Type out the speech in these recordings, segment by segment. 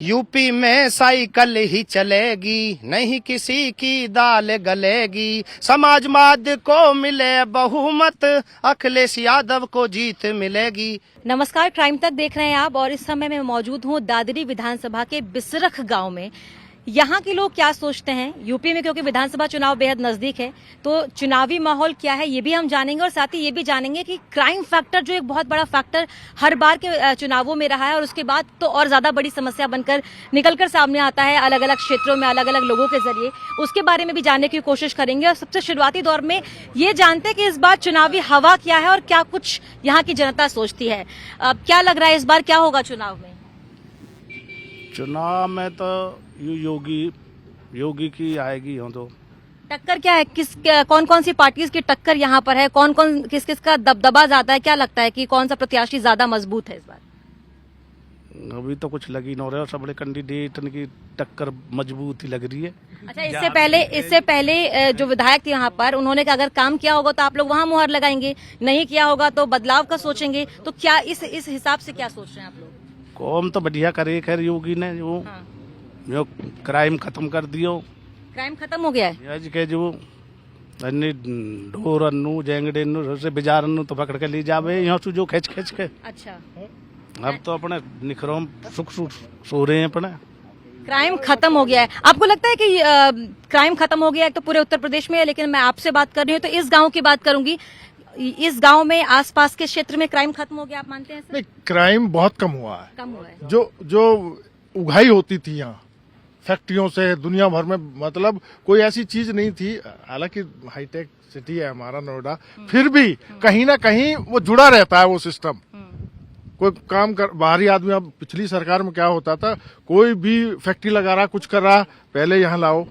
UP में cycle ही चलेगी, नहीं किसी की दाल गलेगी। समाजवाद को मिले बहुमत, अखिलेश यादव को जीत मिलेगी। नमस्कार, क्राइम तक देख रहे हैं आप और इस समय मैं मौजूद हूं दादरी विधानसभा के बिसरख गांव में। यहाँ के लोग क्या सोचते हैं यूपी में, क्योंकि विधानसभा चुनाव बेहद नजदीक है, तो चुनावी माहौल क्या है ये भी हम जानेंगे और साथ ही ये भी जानेंगे कि क्राइम फैक्टर जो एक बहुत बड़ा फैक्टर हर बार के चुनावों में रहा है और उसके बाद तो और ज्यादा बड़ी समस्या बनकर निकलकर सामने आता है अलग अलग क्षेत्रों में अलग अलग लोगों के जरिए, उसके बारे में भी जानने की कोशिश करेंगे। और सबसे शुरुआती दौर में ये जानते हैं कि इस बार चुनावी हवा क्या है और क्या कुछ यहाँ की जनता सोचती है। क्या लग रहा है इस बार क्या होगा चुनाव में? चुनाव में तो योगी की आएगी। हो तो टक्कर क्या है, कौन कौन सी पार्टीज की टक्कर यहाँ पर है, कौन कौन किस किस का दबदबा ज्यादा है? क्या लगता है कि कौन सा प्रत्याशी ज्यादा मजबूत है इस बार? अभी तो कुछ लगी नहीं रहा, सब बड़े कैंडिडेट की टक्कर मजबूत ही लग रही है। अच्छा, इससे पहले जो विधायक थे यहाँ पर, उन्होंने कहा अगर काम किया होगा तो आप लोग वहाँ मुहर लगाएंगे, नहीं किया होगा तो बदलाव का सोचेंगे। तो क्या इस हिसाब से क्या सोच रहे हैं आप लोग? कौम तो बढ़िया करे खैर योगी ने, जो क्राइम खत्म कर दियो। क्राइम खत्म हो गया है? आज के जो अन्य ढोर अन्नू जेंगड़े से बाजार अन्नू तो पकड़ के ले जावे यहाँ से जो खींच के। अच्छा, अब तो अपने निखरों सुख सो रहे हैं अपने। क्राइम खत्म हो गया है। आपको लगता है कि क्राइम खत्म हो गया है? तो पूरे उत्तर प्रदेश में है, लेकिन मैं आपसे बात कर रही हूँ तो इस गांव की बात करूंगी। इस गांव में आसपास के क्षेत्र में क्राइम खत्म हो गया, आप मानते हैं सर? नहीं, क्राइम बहुत कम हुआ है। कम हुआ है। जो उगाई होती थी यहाँ फैक्ट्रियों से दुनिया भर में, मतलब कोई ऐसी चीज नहीं थी। हालांकि हाईटेक सिटी है हमारा नोएडा, फिर भी कहीं ना कहीं वो जुड़ा रहता है वो सिस्टम। कोई काम कर बाहरी आदमी, अब पिछली सरकार में क्या होता था, कोई भी फैक्ट्री लगा रहा कुछ कर रहा, पहले यहाँ लाओ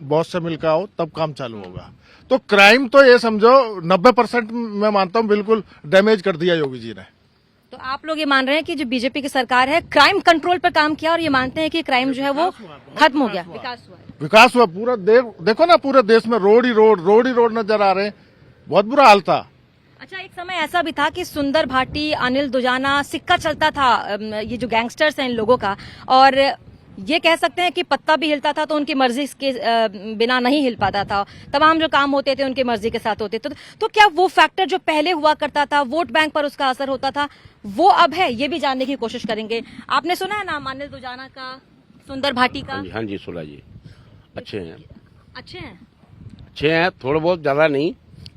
बॉस से मिलकर आओ तब काम चालू होगा। तो क्राइम तो ये समझो 90% मैं मानता हूँ बिल्कुल डैमेज कर दिया योगी जी ने। तो आप लोग ये मान रहे हैं कि जो बीजेपी की सरकार है क्राइम कंट्रोल पर काम किया और ये मानते हैं कि क्राइम जो है वो खत्म हो गया, विकास हुआ पूरा। देखो ना पूरे देश में रोड ही रोड नजर आ रहे हैं, बहुत बुरा हाल था। अच्छा, एक समय ऐसा भी था कि सुंदर भाटी, अनिल दुजाना, सिक्का चलता था ये जो गैंगस्टर्स हैं इन लोगों का, और ये कह सकते हैं कि पत्ता भी हिलता था तो उनकी मर्जी के बिना नहीं हिल पाता था। तमाम जो काम होते थे उनकी मर्जी के साथ होते थे। तो क्या वो फैक्टर जो पहले हुआ करता था, वोट बैंक पर उसका असर होता था, वो अब है? ये भी जानने की कोशिश करेंगे। आपने सुना है नाम अनिल दुजाना का, सुंदर भाटी का? हाँ जी सुना जी। अच्छे हैं थोड़ा बहुत, ज्यादा नहीं,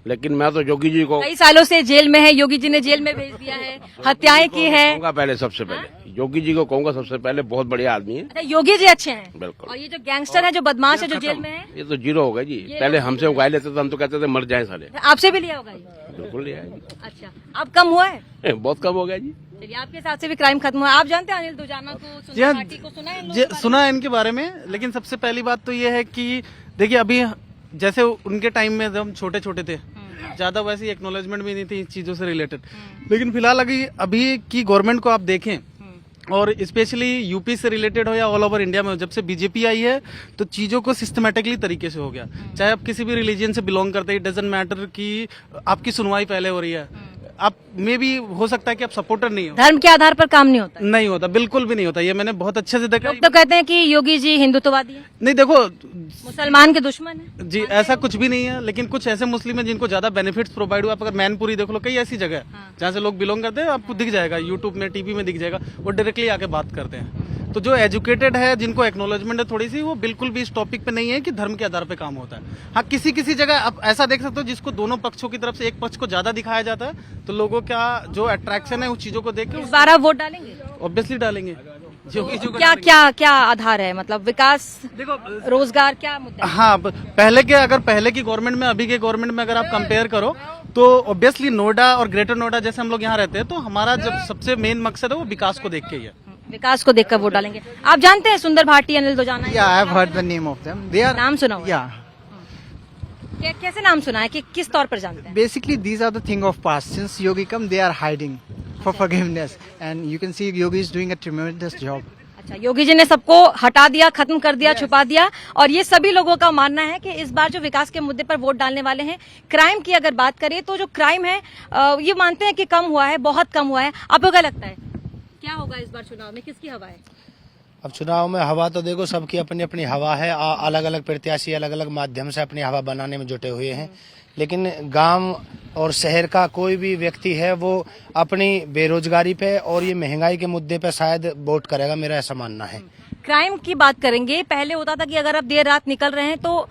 लेकिन मैं तो योगी जी को कई सालों से जेल में है, योगी जी ने जेल में भेज दिया है, हत्याएं की है। पहले सबसे पहले योगी जी को कहूँगा, सबसे पहले बहुत बढ़िया आदमी है। अच्छा, योगी जी अच्छे हैं बिल्कुल। और ये जो गैंगस्टर है, जो बदमाश है, जो जेल में है, ये तो जीरो हो गया जी। पहले हमसे उगाए लेते थे, हम तो कहते थे मर जाए साले। आपसे भी लिया होगा ये? बिल्कुल लिया है। अच्छा, अब कम हुआ है? बहुत कम हो गया जी। चलिए, आपके हिसाब से भी क्राइम खत्म हुआ। आप जानते हैं अनिल दुजाना को, सुंदर भाटी को? सुना है इनके बारे में, लेकिन सबसे पहली बात तो ये है कि देखिए, अभी जैसे उनके टाइम में जब हम छोटे छोटे थे, ज्यादा वैसी एक्नॉलेजमेंट भी नहीं थी इन चीजों से रिलेटेड। लेकिन फिलहाल अभी की गवर्नमेंट को आप देखें, और स्पेशली यूपी से रिलेटेड हो या ऑल ओवर इंडिया में, जब से बीजेपी आई है तो चीजों को सिस्टमेटिकली तरीके से हो गया। चाहे आप किसी भी रिलीजन से बिलोंग करते हैं, डजंट मैटर कि आपकी सुनवाई पहले हो रही है। आप में भी हो सकता है कि आप सपोर्टर नहीं हो, धर्म के आधार पर काम नहीं होता, बिल्कुल भी नहीं होता। ये मैंने बहुत अच्छे से देखा। लोग तो कहते हैं कि योगी जी हिंदुत्ववादी है, नहीं, देखो, मुसलमान के दुश्मन है जी, ऐसा कुछ भी नहीं है। लेकिन कुछ ऐसे मुस्लिम हैं जिनको ज्यादा बेनिफिट्स प्रोवाइड हुआ। आप अगर मैनपुरी देख लो, कई ऐसी जगह है जहाँ से लोग बिलोंग करते हैं, आपको दिख जाएगा यूट्यूब में, टीवी में दिख जाएगा, वो डायरेक्टली आके बात करते हैं। तो जो एजुकेटेड है, जिनको एक्नॉलेजमेंट है थोड़ी सी, वो बिल्कुल भी इस टॉपिक पे नहीं है कि धर्म के आधार पे काम होता है। हाँ, किसी किसी जगह आप ऐसा देख सकते हो जिसको दोनों पक्षों की तरफ से एक पक्ष को ज्यादा दिखाया जाता है, तो लोगों का जो अट्रैक्शन है उस चीजों को देख के इस बार आप वोट डालेंगे? ऑब्वियसली डालेंगे। क्या आधार है, मतलब विकास, देखो, रोजगार, क्या मुद्दा? हाँ, पहले की गवर्नमेंट में अभी के गवर्नमेंट में अगर आप कंपेयर करो तो ऑब्वियसली नोएडा और ग्रेटर नोएडा जैसे हम लोग यहाँ रहते हैं, तो हमारा जब सबसे मेन मकसद है वो विकास को देख के ही है। विकास को देखकर वोट डालेंगे। आप जानते हैं Sundar Bhati, Anil Dujana? I have heard the name of them. They are, नाम सुना हुआ? या, कैसे नाम सुना है, कि किस तौर पर जानते हैं? Basically these are the thing of past. Since Yogi come, they are hiding for forgiveness, and you can see Yogi is doing a tremendous job. अच्छा, योगी जी ने सबको हटा दिया, खत्म कर दिया, छुपा दिया, और ये सभी लोगों का मानना है कि इस बार जो विकास के मुद्दे पर वोट डालने वाले हैं। क्राइम की अगर बात करें तो जो क्राइम है ये मानते हैं कि कम हुआ है, बहुत कम हुआ है। आपको क्या लगता है क्या होगा इस बार चुनाव में, किसकी हवा है? अब चुनाव में हवा तो देखो सबकी अपनी अपनी हवा है, अलग अलग प्रत्याशी अलग अलग माध्यम से अपनी हवा बनाने में जुटे हुए हैं, लेकिन गांव और शहर का कोई भी व्यक्ति है वो अपनी बेरोजगारी पे और ये महंगाई के मुद्दे पे शायद वोट करेगा, मेरा ऐसा मानना है। क्राइम की बात करेंगे, पहले होता था कि अगर आप देर रात निकल रहे हैं तो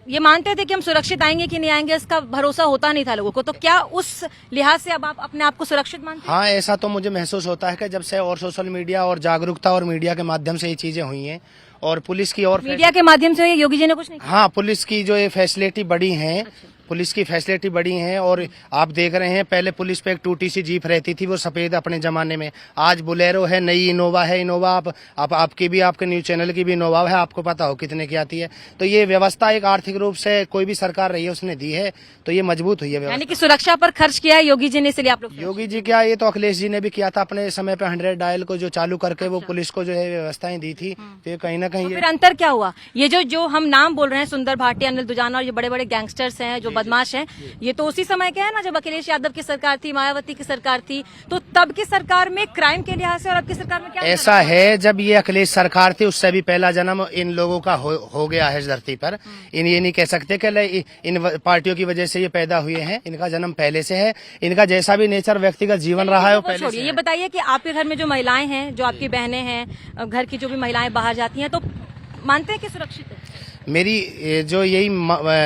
ये मानते थे कि हम सुरक्षित आएंगे कि नहीं आएंगे, इसका भरोसा होता नहीं था लोगों को। तो क्या उस लिहाज से अब आप अपने आप को सुरक्षित मानते हैं? हाँ, ऐसा तो मुझे महसूस होता है कि जब से और सोशल मीडिया और जागरूकता और मीडिया के माध्यम से ये चीजें हुई हैं और पुलिस की और मीडिया के माध्यम से योगी जी ने कुछ नहीं किया? हाँ, पुलिस की जो ये फैसिलिटी बढ़ी हैं, पुलिस की फैसिलिटी बढ़ी हैं और आप देख रहे हैं पहले पुलिस पे एक टूटी सी जीप रहती थी वो सफेद अपने जमाने में, आज बुलेरो है, नई इनोवा है। इनोवा आप आपकी भी, आपके न्यूज चैनल की भी इनोवा है, आपको पता हो कितने की आती है। तो ये व्यवस्था एक आर्थिक रूप से कोई भी सरकार रही है उसने दी है, तो ये मजबूत हुई है व्यवस्था। यानी कि सुरक्षा पर खर्च किया है योगी जी ने, इसलिए आप लोग। योगी जी क्या, ये तो अखिलेश जी ने भी किया था अपने समय पे, 100 डायल को जो चालू करके वो पुलिस को जो है व्यवस्थाएं दी थी, तो ये कहीं ना कहीं फिर अंतर क्या हुआ? ये जो हम नाम बोल रहे हैं, सुंदर भाटिया, अनिल दुजाना और ये बड़े बड़े गैंगस्टर्स हैं जो बदमाश हैं, ये तो उसी समय के है ना जब अखिलेश यादव की सरकार थी, मायावती की सरकार थी। तो तब की सरकार में क्राइम के लिहाज से और अब की सरकार में क्या ऐसा है, जब ये अखिलेश सरकार थी उससे भी पहला जन्म इन लोगों का हो गया है इस धरती पर। इन ये नहीं कह सकते कि इन पार्टियों की वजह से ये पैदा हुए हैं, इनका जन्म पहले से है, इनका जैसा भी नेचर व्यक्तिगत जीवन रहा है वो पहले से है। ये बताइए कि आपके घर में जो महिलाएं हैं, जो आपकी बहनें हैं, घर की जो भी महिलाएं बाहर जाती हैं, तो मानते हैं कि सुरक्षित है? मेरी जो यही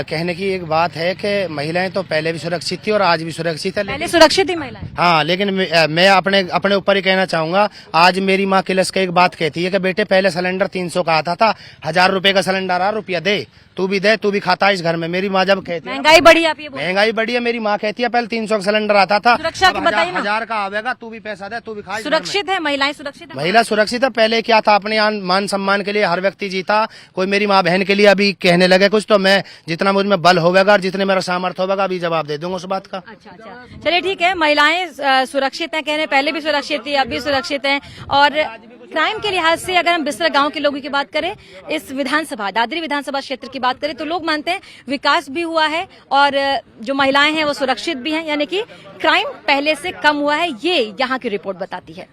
कहने की एक बात है कि महिलाएं तो पहले भी सुरक्षित थी और आज भी सुरक्षित है। पहले सुरक्षित थी महिलाएं। हाँ, लेकिन मैं अपने ऊपर ही कहना चाहूंगा, आज मेरी माँ किलस का एक बात कहती है कि बेटे पहले सिलेंडर 300 का आता था, 1000 रुपए का सिलेंडर आ, रुपया दे, तू भी दे, तू भी खाता है इस घर में। मेरी माँ जब कहती है महंगाई बढ़ी, आप ये बोल, महंगाई बढ़ी है, मेरी माँ कहती है पहले 300 का सिलेंडर आता था, सुरक्षा की बताइए ना। 1000 का आवेगा, तू भी पैसा दे, तू भी खा। सुरक्षित है महिलाएं, सुरक्षित है? महिला सुरक्षित है। पहले क्या था, अपने मान सम्मान के लिए हर व्यक्ति जीता, कोई मेरी माँ बहन के लिए अभी कहने लगे कुछ, तो मैं जितना मुझ में बल होगा और जितने मेरा सामर्थ्य होगा अभी जवाब दे दूंगा उस बात का। अच्छा, चलिए ठीक है, महिलाएं सुरक्षित हैं, कहने पहले भी सुरक्षित थी, अब भी सुरक्षित हैं। और क्राइम के लिहाज से अगर हम बिसरा गांव के लोगों की बात करें, इस विधानसभा दादरी विधानसभा क्षेत्र की बात करें, तो लोग मानते हैं विकास भी हुआ है और जो महिलाएं हैं वो सुरक्षित भी हैं, यानी कि क्राइम पहले से कम हुआ है, ये यहाँ की रिपोर्ट बताती है।